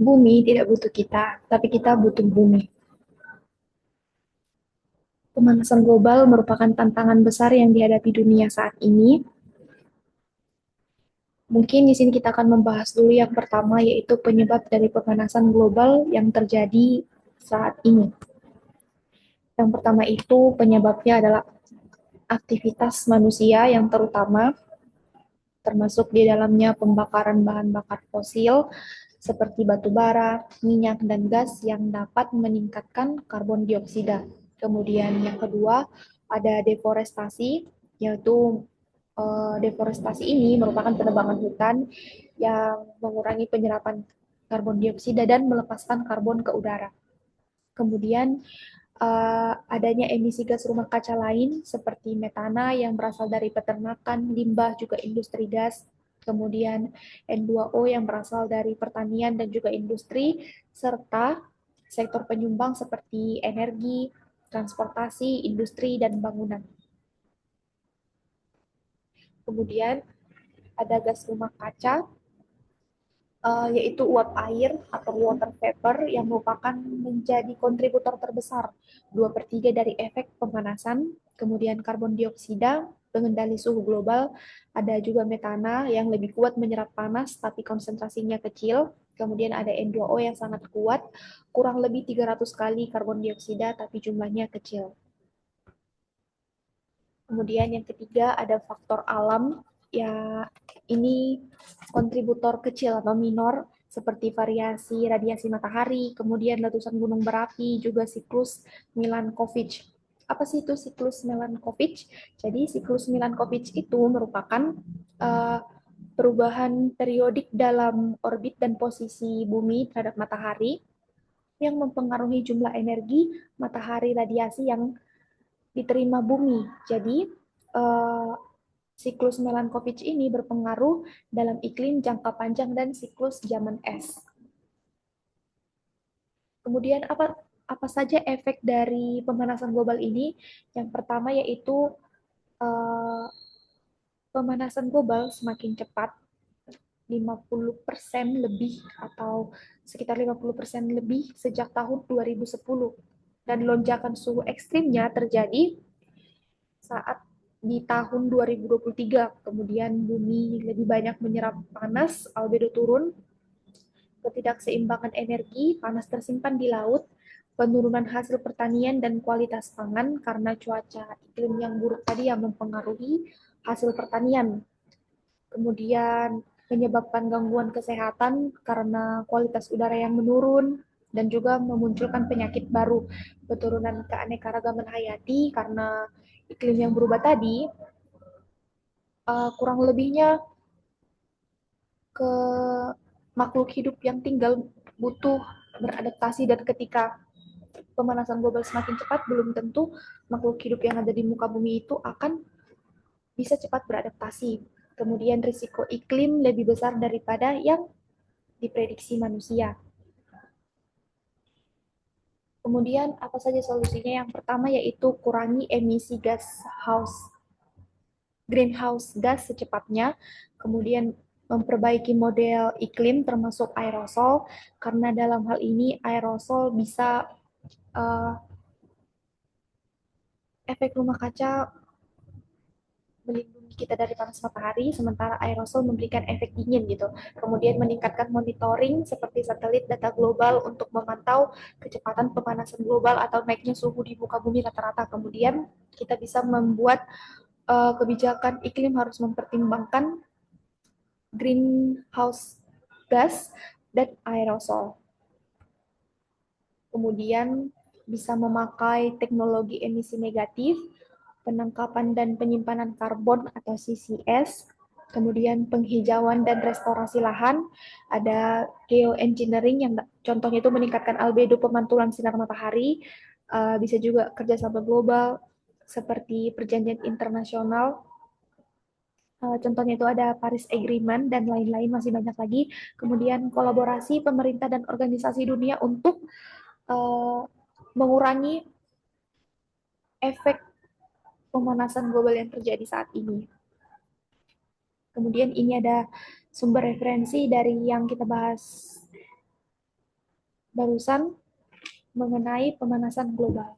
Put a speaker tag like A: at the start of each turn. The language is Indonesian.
A: Bumi tidak butuh kita, tapi kita butuh bumi. Pemanasan global merupakan tantangan besar yang dihadapi dunia saat ini. Mungkin di sini kita akan membahas dulu yang pertama, yaitu penyebab dari pemanasan global yang terjadi saat ini. Yang pertama itu penyebabnya adalah aktivitas manusia yang terutama, termasuk di dalamnya pembakaran bahan bakar fosil seperti batu bara, minyak, dan gas yang dapat meningkatkan karbon dioksida. Kemudian yang kedua ada deforestasi, yaitu deforestasi ini merupakan penebangan hutan yang mengurangi penyerapan karbon dioksida dan melepaskan karbon ke udara. Kemudian adanya emisi gas rumah kaca lain seperti metana yang berasal dari peternakan, limbah, juga industri gas. Kemudian N2O yang berasal dari pertanian dan juga industri, serta sektor penyumbang seperti energi, transportasi, industri, dan bangunan. Kemudian ada gas rumah kaca, yaitu uap air atau water vapor yang merupakan menjadi kontributor terbesar 2/3 dari efek pemanasan. Kemudian karbon dioksida, pengendali suhu global, ada juga metana yang lebih kuat menyerap panas tapi konsentrasinya kecil. Kemudian ada N2O yang sangat kuat, kurang lebih 300 kali karbon dioksida tapi jumlahnya kecil. Kemudian yang ketiga ada faktor alam, ya ini kontributor kecil atau minor seperti variasi radiasi matahari, kemudian letusan gunung berapi, juga siklus Milankovitch. Apa sih itu siklus Milankovitch? Jadi siklus Milankovitch itu merupakan uh, perubahan periodik dalam orbit dan posisi bumi terhadap matahari yang mempengaruhi jumlah energi matahari radiasi yang diterima bumi. Jadi, uh, siklus Milankovitch ini berpengaruh dalam iklim jangka panjang dan siklus zaman es. Kemudian apa saja efek dari pemanasan global ini? Yang pertama yaitu uh, pemanasan global semakin cepat, 50% lebih atau sekitar 50% lebih sejak tahun 2010. Dan lonjakan suhu ekstrimnya terjadi saat di tahun 2023. Kemudian bumi lebih banyak menyerap panas, albedo turun, ketidakseimbangan energi, panas tersimpan di laut, penurunan hasil pertanian dan kualitas pangan karena cuaca iklim yang buruk tadi yang mempengaruhi hasil pertanian. Kemudian menyebabkan gangguan kesehatan karena kualitas udara yang menurun dan juga memunculkan penyakit baru, penurunan keanekaragaman hayati karena iklim yang berubah tadi, kurang lebihnya ke makhluk hidup yang tinggal butuh beradaptasi, dan ketika pemanasan global semakin cepat belum tentu makhluk hidup yang ada di muka bumi itu akan bisa cepat beradaptasi. Kemudian risiko iklim lebih besar daripada yang diprediksi manusia. Kemudian apa saja solusinya? Yang pertama yaitu kurangi emisi greenhouse gas secepatnya. Kemudian memperbaiki model iklim termasuk aerosol, karena dalam hal ini aerosol bisa uh, efek rumah kaca melindungi kita dari panas matahari, sementara aerosol memberikan efek dingin gitu. Kemudian meningkatkan monitoring seperti satelit data global untuk memantau kecepatan pemanasan global atau naiknya suhu di muka bumi rata-rata. Kemudian kita bisa membuat kebijakan iklim harus mempertimbangkan greenhouse gas dan aerosol. Kemudian bisa memakai teknologi emisi negatif, penangkapan dan penyimpanan karbon atau CCS, kemudian penghijauan dan restorasi lahan, ada geoengineering yang contohnya itu meningkatkan albedo pemantulan sinar matahari, bisa juga kerjasama global seperti perjanjian internasional. Contohnya itu ada Paris Agreement dan lain-lain, masih banyak lagi. Kemudian kolaborasi pemerintah dan organisasi dunia untuk uh, mengurangi efek pemanasan global yang terjadi saat ini. Kemudian ini ada sumber referensi dari yang kita bahas barusan mengenai pemanasan global.